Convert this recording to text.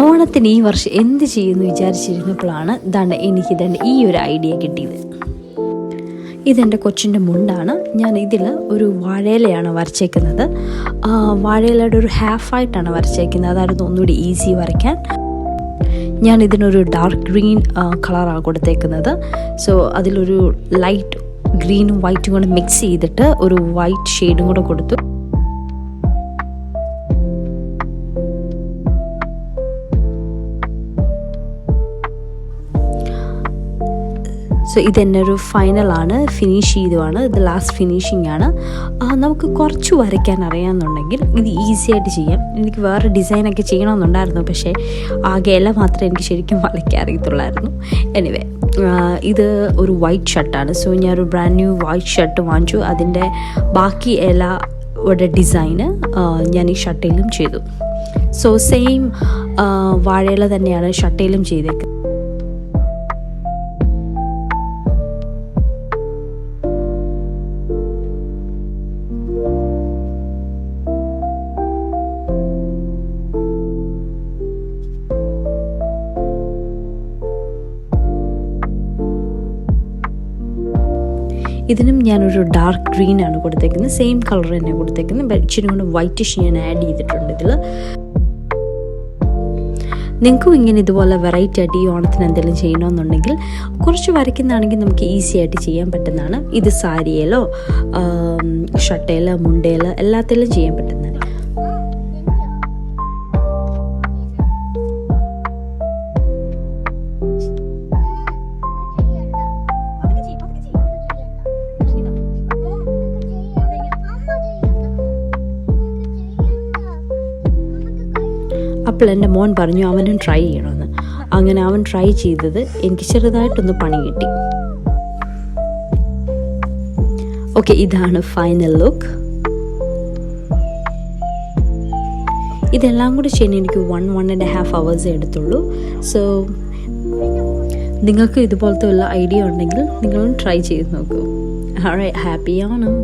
ഓണത്തിന് ഈ വർഷം എന്ത് ചെയ്യുമെന്ന് വിചാരിച്ചിരുന്നപ്പോഴാണ് എനിക്ക് ഈ ഒരു ഐഡിയ കിട്ടിയത്. ഇതെൻ്റെ കൊച്ചിൻ്റെ മുണ്ടാണ്. ഞാൻ ഇതിൽ ഒരു വാഴയിലയാണ് വരച്ചേക്കുന്നത്. വാഴയിലയുടെ ഒരു ഹാഫായിട്ടാണ് വരച്ചേക്കുന്നത്. അതായിരുന്നു ഒന്നുകൂടി ഈസി വരയ്ക്കാൻ. ഞാൻ ഇതിനൊരു ഡാർക്ക് ഗ്രീൻ കളറാണ് കൊടുത്തേക്കുന്നത്. സോ അതിലൊരു ലൈറ്റ് ഗ്രീനും വൈറ്റും കൂടെ മിക്സ് ചെയ്തിട്ട് ഒരു വൈറ്റ് ഷെയ്ഡും കൂടെ കൊടുത്തു. സോ ഇതെന്നെ ഒരു ഫൈനലാണ്, ഫിനിഷ് ചെയ്തതാണ്. ഇത് ലാസ്റ്റ് ഫിനിഷിംഗ് ആണ്. നമുക്ക് കുറച്ച് വരയ്ക്കാൻ അറിയാമെന്നുണ്ടെങ്കിൽ ഇത് ഈസി ആയിട്ട് ചെയ്യാം. എനിക്ക് വേറെ ഡിസൈനൊക്കെ ചെയ്യണമെന്നുണ്ടായിരുന്നു, പക്ഷേ ആകെ ഇല മാത്രമേ എനിക്ക് ശരിക്കും വരയ്ക്കാൻ അറിയത്തുള്ളായിരുന്നു. എനിവേ, ഇത് ഒരു വൈറ്റ് ഷർട്ടാണ്. സോ ഞാനൊരു ബ്രാൻഡ് ന്യൂ വൈറ്റ് ഷർട്ട് വാങ്ങിച്ചു. അതിൻ്റെ ബാക്കി ഇലയുടെ ഡിസൈന് ഞാൻ ഈ ഷർട്ടിലും ചെയ്തു. സോ സെയിം വാഴയില തന്നെയാണ് ഷർട്ടിലും ചെയ്തേക്കുന്നത്. ഇതിനും ഞാനൊരു ഡാർക്ക് ഗ്രീൻ ആണ് കൊടുത്തേക്കുന്നത്. സെയിം കളർ തന്നെ കൊടുത്തേക്കുന്നത്. ഇച്ചിരി കൊണ്ട് വൈറ്റിഷ് ഞാൻ ആഡ് ചെയ്തിട്ടുണ്ട് ഇതിൽ. നിങ്ങൾക്കും ഇങ്ങനെ ഇതുപോലെ വെറൈറ്റി ആയിട്ട് ഈ ഓണത്തിന് എന്തെങ്കിലും ചെയ്യണമെന്നുണ്ടെങ്കിൽ കുറച്ച് വരയ്ക്കുന്നതാണെങ്കിൽ നമുക്ക് ഈസി ആയിട്ട് ചെയ്യാൻ പറ്റുന്നതാണ്. ഇത് സാരിയിലോ ഷർട്ടയിലോ മുണ്ടയിലോ എല്ലാത്തിലും ചെയ്യാൻ പറ്റുന്നതാണ്. അപ്പോൾ എൻ്റെ മോൻ പറഞ്ഞു അവനും ട്രൈ ചെയ്യണമെന്ന്. അങ്ങനെ അവൻ ട്രൈ ചെയ്തത് എനിക്ക് ചെറുതായിട്ടൊന്ന് പണി കിട്ടി. ഓക്കെ, ഇതാണ് ഫൈനൽ ലുക്ക്. ഇതെല്ലാം കൂടി ചെയ്യാൻ എനിക്ക് 1.5 hours എടുത്തുള്ളൂ. സോ നിങ്ങൾക്ക് ഇതുപോലത്തെ ഉള്ള ഐഡിയ ഉണ്ടെങ്കിൽ നിങ്ങളും ട്രൈ ചെയ്ത് നോക്കൂ. ഹാപ്പി ഓണം.